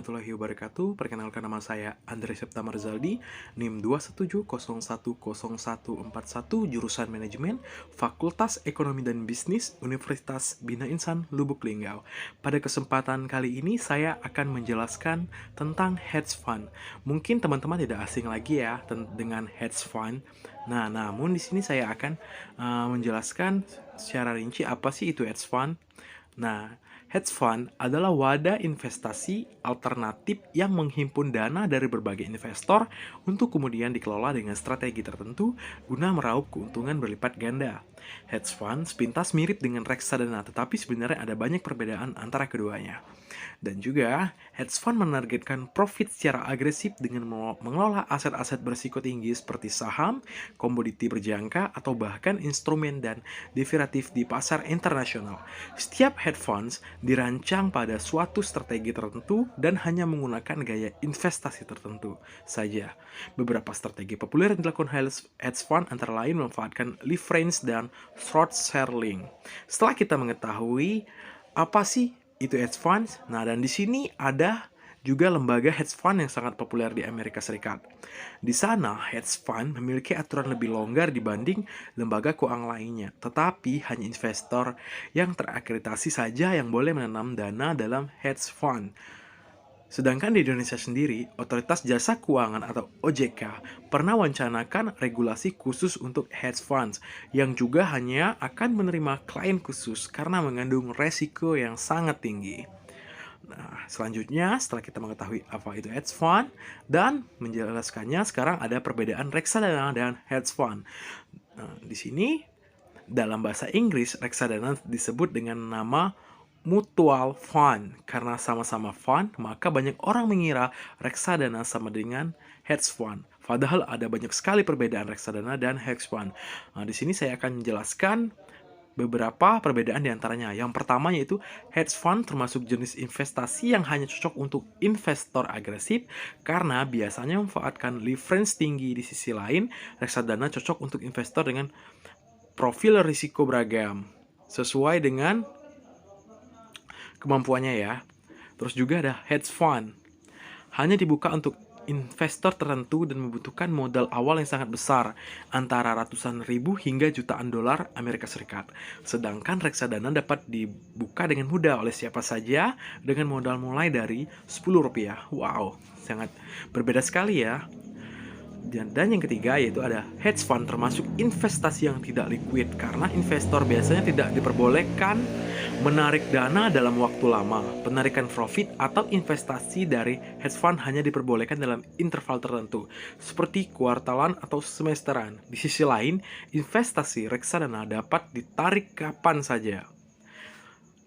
warahmatullahi wabarakatuh. Perkenalkan, nama saya Andre Septa Marzaldi, NIM 217010141, jurusan Manajemen, Fakultas Ekonomi dan Bisnis, Universitas Bina Insan, Lubuk Linggau. Pada kesempatan kali ini saya akan menjelaskan tentang hedge fund. Mungkin teman-teman tidak asing lagi ya dengan hedge fund. Nah, namun di sini saya akan menjelaskan secara rinci apa sih itu hedge fund. Nah, hedge fund adalah wadah investasi alternatif yang menghimpun dana dari berbagai investor untuk kemudian dikelola dengan strategi tertentu guna meraup keuntungan berlipat ganda. Hedge fund sepintas mirip dengan reksadana, tetapi sebenarnya ada banyak perbedaan antara keduanya. Dan juga, hedge fund menargetkan profit secara agresif dengan mengelola aset-aset berisiko tinggi seperti saham, komoditi berjangka, atau bahkan instrumen dan derivatif di pasar internasional. Setiap hedge funds dirancang pada suatu strategi tertentu dan hanya menggunakan gaya investasi tertentu saja. Beberapa strategi populer yang dilakukan hedge fund antara lain memanfaatkan leverage dan short selling. Setelah kita mengetahui apa sih itu hedge funds, nah dan di sini ada juga lembaga hedge fund yang sangat populer di Amerika Serikat. Di sana, hedge fund memiliki aturan lebih longgar dibanding lembaga keuangan lainnya, tetapi hanya investor yang terakreditasi saja yang boleh menanam dana dalam hedge fund. Sedangkan di Indonesia sendiri, Otoritas Jasa Keuangan atau OJK pernah wancanakan regulasi khusus untuk hedge funds yang juga hanya akan menerima klien khusus karena mengandung resiko yang sangat tinggi. Nah, selanjutnya setelah kita mengetahui apa itu hedge fund dan menjelaskannya, sekarang ada perbedaan reksadana dan hedge fund. Nah, di sini dalam bahasa Inggris, reksadana disebut dengan nama mutual fund. Karena sama-sama fund, maka banyak orang mengira reksadana sama dengan hedge fund. Padahal ada banyak sekali perbedaan reksadana dan hedge fund. Nah, di sini saya akan menjelaskan beberapa perbedaan diantaranya. Yang pertama yaitu hedge fund termasuk jenis investasi yang hanya cocok untuk investor agresif karena biasanya memanfaatkan leverage tinggi. Di sisi lain, reksadana cocok untuk investor dengan profil risiko beragam sesuai dengan kemampuannya ya. Terus juga ada hedge fund. Hanya dibuka untuk investor tertentu dan membutuhkan modal awal yang sangat besar, antara ratusan ribu hingga jutaan dolar Amerika Serikat. Sedangkan reksadana dapat dibuka dengan mudah oleh siapa saja dengan modal mulai dari Rp10. Wow, sangat berbeda sekali ya. Dan yang ketiga yaitu ada hedge fund, termasuk investasi yang tidak liquid karena investor biasanya tidak diperbolehkan menarik dana dalam waktu lama. Penarikan profit atau investasi dari hedge fund hanya diperbolehkan dalam interval tertentu, seperti kuartalan atau semesteran. Di sisi lain, investasi reksadana dapat ditarik kapan saja.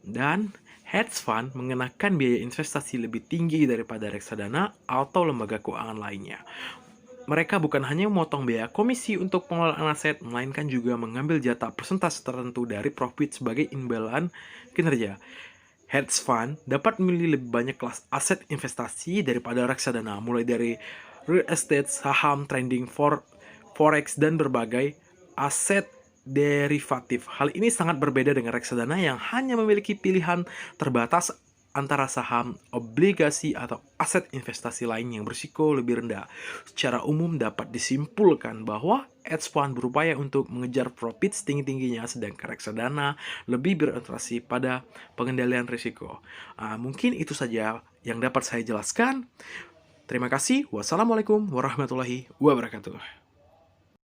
Dan hedge fund mengenakan biaya investasi lebih tinggi daripada reksadana atau lembaga keuangan lainnya. Mereka bukan hanya memotong biaya komisi untuk pengelolaan aset, melainkan juga mengambil jatah persentase tertentu dari profit sebagai imbalan kinerja. Hedge fund dapat memilih lebih banyak kelas aset investasi daripada reksadana, mulai dari real estate, saham, trading, forex, dan berbagai aset derivatif. Hal ini sangat berbeda dengan reksadana yang hanya memiliki pilihan terbatas antara saham, obligasi, atau aset investasi lain yang berisiko lebih rendah. Secara umum dapat disimpulkan bahwa hedge fund berupaya untuk mengejar profit setinggi-tingginya, sedangkan reksadana lebih berorientasi pada pengendalian risiko. Mungkin itu saja yang dapat saya jelaskan. Terima kasih. Wassalamualaikum warahmatullahi wabarakatuh.